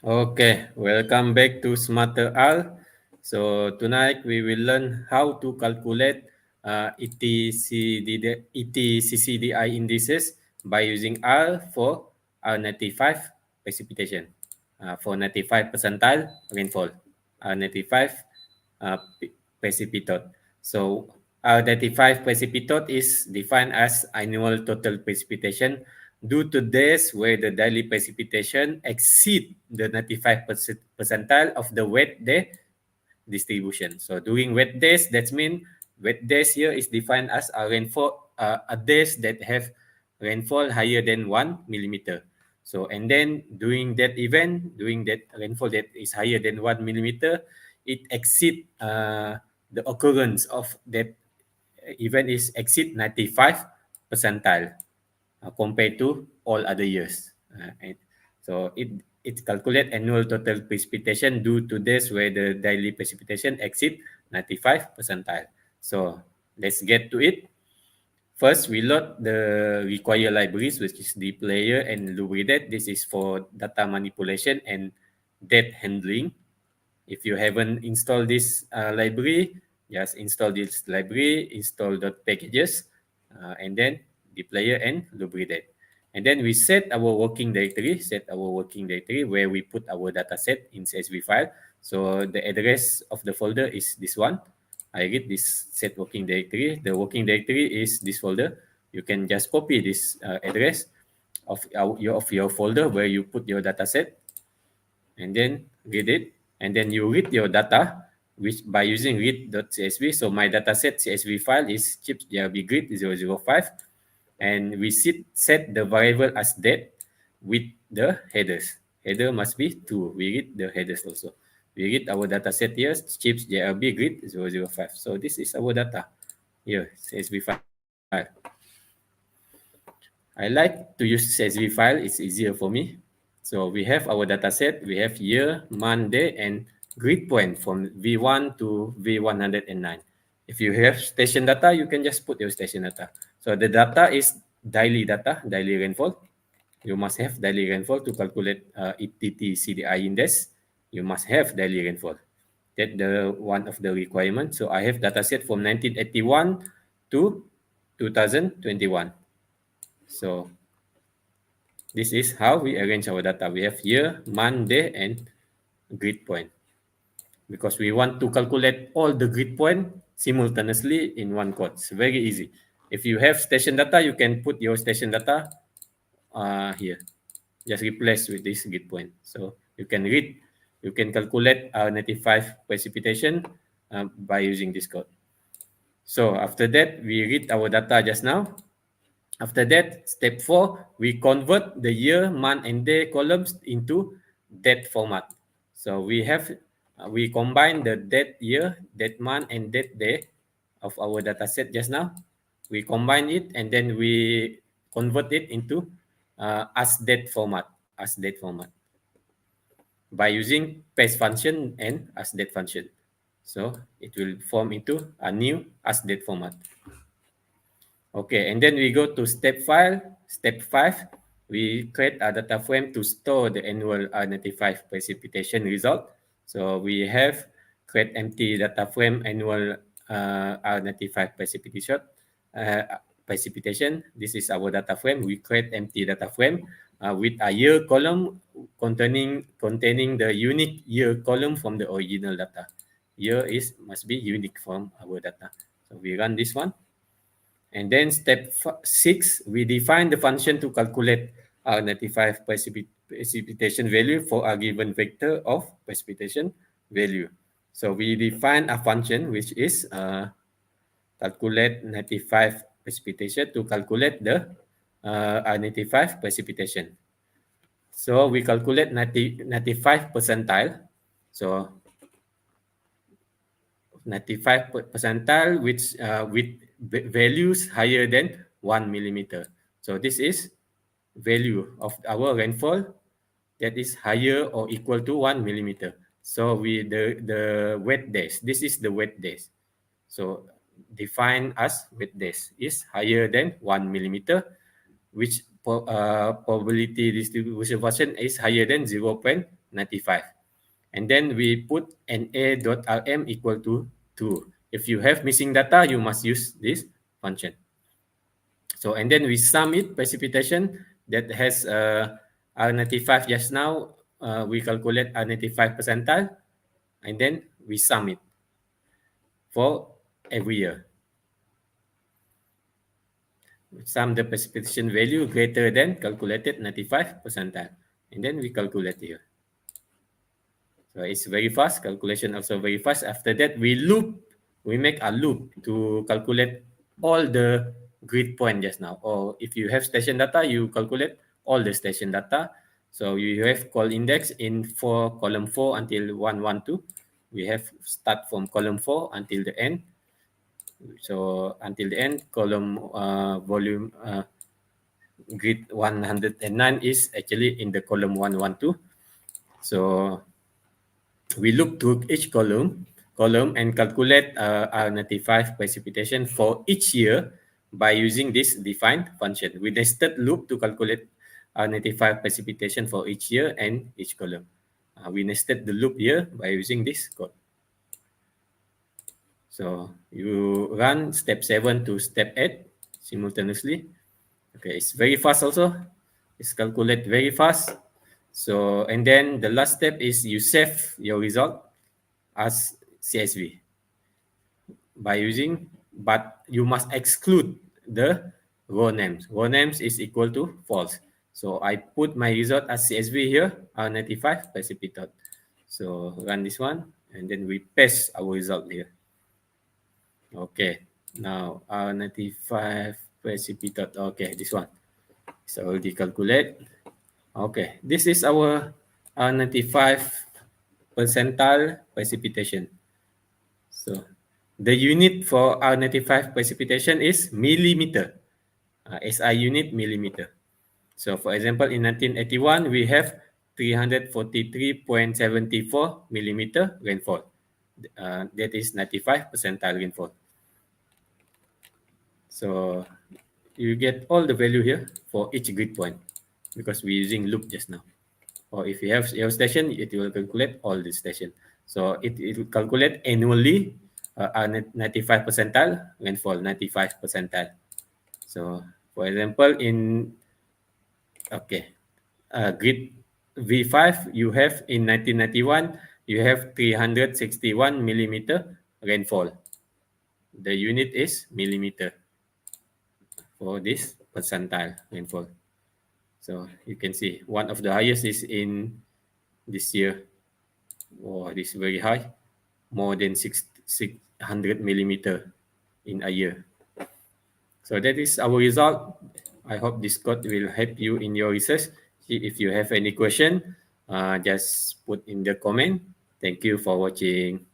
Okay, welcome back to Smarter R. So tonight we will learn how to calculate ETCCDI indices by using R for R95 precipitation, for 95 percentile rainfall, R95 precipitate. So R95 precipitate is defined as annual total precipitation due to days where the daily precipitation exceed the 95 percentile of the wet day distribution. So during wet days, that means wet days here is defined as a rainfall, a days that have rainfall higher than 1 millimeter. So and then during that event, during that rainfall that is higher than 1 millimeter, it exceed the occurrence of that event is exceed 95 percentile compared to all other years. And so it calculate annual total precipitation due to days where the daily precipitation exceed 95 percentile. So let's get to it. First, we load the required libraries, which is the player and lubricate. This is for data manipulation and data handling. If you haven't installed this library, just install this library, install .packages, and then the player and lubricate. And then we set our working directory where we put our data set in CSV file. So the address of the folder is this one. I read this set working directory. The working directory is this folder. You can just copy this address of your folder where you put your data set, and then read it, and then you read your data which by using read.csv. So my dataset CSV file is chips grid 005, and we set the variable as date with the headers. Header must be 2. We read the headers also. We read our dataset here, chips grid 005. So this is our data here, CSV file. I like to use CSV file. It's easier for me. So we have our data set. We have year, month, day, and grid point from V1 to V109. If you have station data, you can just put your station data. So the data is daily data, daily rainfall. You must have daily rainfall to calculate ETCCDI index. You must have daily rainfall. That's the one of the requirements. So I have data set from 1981 to 2021. So this is how we arrange our data. We have year, month, day, and grid point. Because we want to calculate all the grid point simultaneously in one code. It's very easy. If you have station data, you can put your station data here. Just replace with this grid point. So you can calculate R95 precipitation by using this code. So after that, we read our data just now. After that, step 4, we convert the year, month, and day columns into date format. So we combine the date year, date month, and date day of our data set just now. We combine it and then we convert it into as date format, by using paste function and as date function. So it will form into a new as date format. Okay, and then we go to step 5. Step 5, we create a data frame to store the annual R95 precipitation result. So we have create empty data frame annual R95 precipitation. This is our data frame. We create empty data frame with a year column containing the unique year column from the original data. Year must be unique from our data. So we run this one. And then step 6, we define the function to calculate R95 precipitation value for a given vector of precipitation value. So we define a function which is calculate 95 precipitation to calculate the R95 precipitation. So we calculate 95 percentile. So 95 percentile which with values higher than 1 millimeter. So this is value of our rainfall that is higher or equal to 1 millimeter. So the wet days, this is the wet days. So defined as wet days is higher than 1 millimeter, which probability distribution function is higher than 0.95. And then we put NA.Rm equal to 2. If you have missing data, you must use this function. So, and then we sum it, precipitation that has R95 just now. We calculate R95 percentile, and then we sum it for every year. We sum the precipitation value greater than calculated 95 percentile, and then we calculate here. So it's very fast, calculation also very fast. After that, we make a loop to calculate all the grid point just now. Or if you have station data, you calculate all the station data. So you have call index in column 4 until 112. We have start from column 4 until the end. So until the end, column volume grid 109 is actually in the column 112. So we look to each column and calculate R95 precipitation for each year by using this defined function. We nested loop to calculate R95 precipitation for each year and each column. We nested the loop here by using this code. So you run step 7 to step 8 simultaneously. Okay, it's very fast also. It's calculate very fast. So, and then the last step is you save your result as CSV by using, but you must exclude the row names. Row names is equal to false. So I put my result as CSV here, R95 pTOT. So run this one, and then we paste our result here. Okay, now R95 pTOT. Okay, this one. So already calculate. Okay, this is our R95 percentile precipitation. So the unit for R95 precipitation is millimeter. SI unit millimeter. So for example, in 1981, we have 343.74 millimeter rainfall. That is 95 percentile rainfall. So you get all the value here for each grid point because we're using loop just now. Or if you have your station, it will calculate all the station. So it will calculate annually 95 percentile rainfall, 95 percentile. So for example, in grid V5, you have in 1991, you have 361 millimeter rainfall. The unit is millimeter for this percentile rainfall. So you can see one of the highest is in this year. Oh, this is very high, more than 600 millimeter in a year. So that is our result. I hope this code will help you in your research. If you have any question, just put in the comment. Thank you for watching.